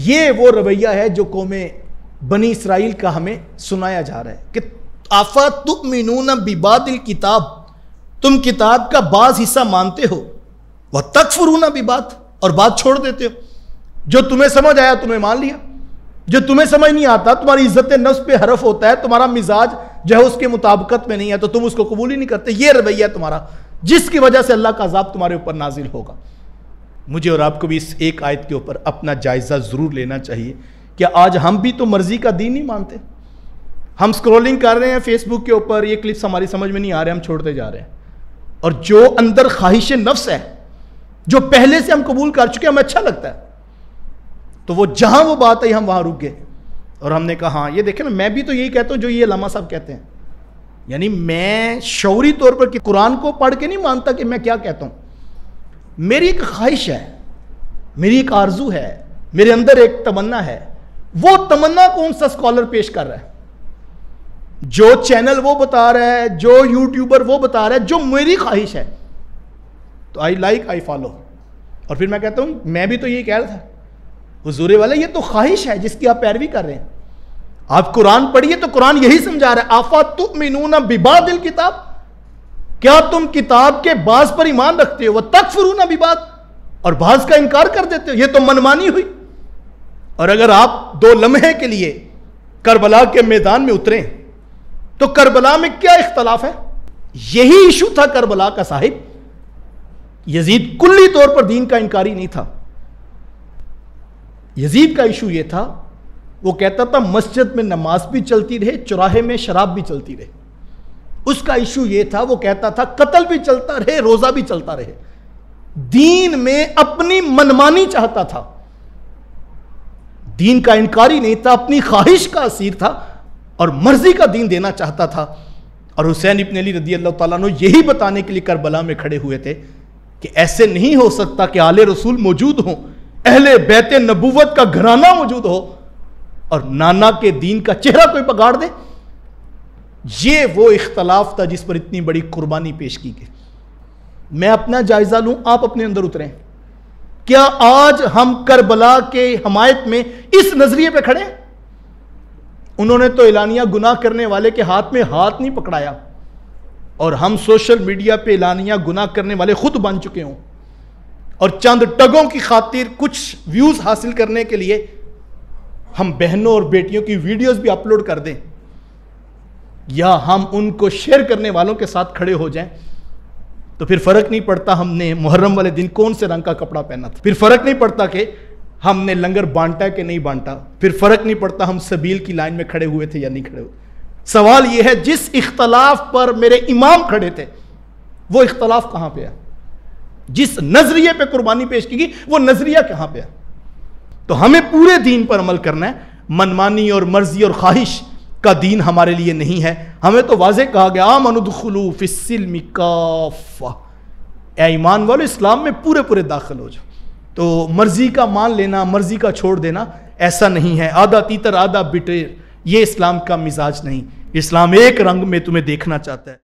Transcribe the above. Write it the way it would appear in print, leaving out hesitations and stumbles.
یہ وہ رویہ ہے جو قوم بنی اسرائیل کا ہمیں سنایا جا رہا ہے کہ اَفَتُؤْمِنُونَ بِبَعْضِ الْکِتَابِ، تم کتاب کا بعض حصہ مانتے ہو، وَتَکْفُرُونَ بِبَعْضٍ، اور بات چھوڑ دیتے ہو۔ جو تمہیں سمجھ آیا تمہیں مان لیا، جو تمہیں سمجھ نہیں آتا، تمہاری عزت نفس پہ حرف ہوتا ہے، تمہارا مزاج جو ہے اس کے مطابقت میں نہیں ہے تو تم اس کو قبول ہی نہیں کرتے۔ یہ رویہ تمہارا، جس کی وجہ سے اللہ کا عذاب تمہارے اوپر نازل ہوگا۔ مجھے اور آپ کو بھی اس ایک آیت کے اوپر اپنا جائزہ ضرور لینا چاہیے کہ آج ہم بھی تو مرضی کا دین نہیں مانتے۔ ہم سکرولنگ کر رہے ہیں فیس بک کے اوپر، یہ کلپس ہماری سمجھ میں نہیں آ رہے، ہم چھوڑتے جا رہے ہیں، اور جو اندر خواہش نفس ہے جو پہلے سے ہم قبول کر چکے، ہمیں اچھا لگتا ہے، تو وہ جہاں وہ بات آئی ہم وہاں رک گئے اور ہم نے کہا ہاں یہ دیکھیں نا، میں بھی تو یہی کہتا ہوں جو یہ علامہ صاحب کہتے ہیں۔ یعنی میں شعوری طور پر کہ قرآن کو پڑھ کے نہیں مانتا کہ میں کیا کہتا ہوں، میری ایک خواہش ہے، میری ایک آرزو ہے، میرے اندر ایک تمنا ہے، وہ تمنا کون سا اسکالر پیش کر رہا ہے، جو چینل وہ بتا رہا ہے، جو یوٹیوبر وہ بتا رہا ہے، جو میری خواہش ہے، تو آئی لائک آئی فالو۔ اور پھر میں کہتا ہوں میں بھی تو یہی کہہ رہا تھا حضور والے، یہ تو خواہش ہے جس کی آپ پیروی کر رہے ہیں۔ آپ قرآن پڑھیے تو قرآن یہی سمجھا رہا ہے، اَفَتُؤْمِنُونَ بِبَعْضِ الْکِتَابِ، کیا تم کتاب کے بعض پر ایمان رکھتے ہو، وَتَکْفُرُونَ بِبَعْضٍ، اور بعض کا انکار کر دیتے ہو، یہ تو منمانی ہوئی۔ اور اگر آپ 2 لمحے کے لیے کربلا کے میدان میں اتریں تو کربلا میں کیا اختلاف ہے؟ یہی ایشو تھا کربلا کا صاحب۔ یزید کلی طور پر دین کا انکاری نہیں تھا، یزید کا ایشو یہ تھا، وہ کہتا تھا مسجد میں نماز بھی چلتی رہے، چوراہے میں شراب بھی چلتی رہے۔ اس کا ایشو یہ تھا، وہ کہتا تھا قتل بھی چلتا رہے، روزہ بھی چلتا رہے۔ دین میں اپنی منمانی چاہتا تھا، دین کا انکاری نہیں تھا، اپنی خواہش کا اسیر تھا اور مرضی کا دین دینا چاہتا تھا۔ اور حسین ابن علی رضی اللہ تعالیٰ عنہ یہی بتانے کے لیے کربلا میں کھڑے ہوئے تھے کہ ایسے نہیں ہو سکتا کہ آل رسول موجود ہوں، اہل بیت نبوت کا گھرانہ موجود ہو اور نانا کے دین کا چہرہ کوئی بگاڑ دے۔ یہ وہ اختلاف تھا جس پر اتنی بڑی قربانی پیش کی گئی۔ میں اپنا جائزہ لوں، آپ اپنے اندر اتریں، کیا آج ہم کربلا کے حمایت میں اس نظریے پہ کھڑے ہیں؟ انہوں نے تو اعلانیہ گناہ کرنے والے کے ہاتھ میں ہاتھ نہیں پکڑایا، اور ہم سوشل میڈیا پہ اعلانیہ گناہ کرنے والے خود بن چکے ہوں، اور چند ٹگوں کی خاطر کچھ ویوز حاصل کرنے کے لیے ہم بہنوں اور بیٹیوں کی ویڈیوز بھی اپلوڈ کر دیں، یا ہم ان کو شیئر کرنے والوں کے ساتھ کھڑے ہو جائیں، تو پھر فرق نہیں پڑتا ہم نے محرم والے دن کون سے رنگ کا کپڑا پہنا تھا، پھر فرق نہیں پڑتا کہ ہم نے لنگر بانٹا کہ نہیں بانٹا، پھر فرق نہیں پڑتا ہم سبیل کی لائن میں کھڑے ہوئے تھے یا نہیں کھڑے ہوئے۔ سوال یہ ہے جس اختلاف پر میرے امام کھڑے تھے وہ اختلاف کہاں پہ ہے؟ جس نظریے پہ قربانی پیش کی گئی وہ نظریہ کہاں پہ ہے؟ تو ہمیں پورے دین پر عمل کرنا ہے، منمانی اور مرضی اور خواہش کا دین ہمارے لیے نہیں ہے۔ ہمیں تو واضح کہا گیا آمنوا ادخلوا فی السلم کافہ، اے ایمان والو اسلام میں پورے داخل ہو جاؤ۔ تو مرضی کا مان لینا، مرضی کا چھوڑ دینا ایسا نہیں ہے، آدھا تیتر آدھا بٹیر، یہ اسلام کا مزاج نہیں۔ اسلام ایک رنگ میں تمہیں دیکھنا چاہتا ہے۔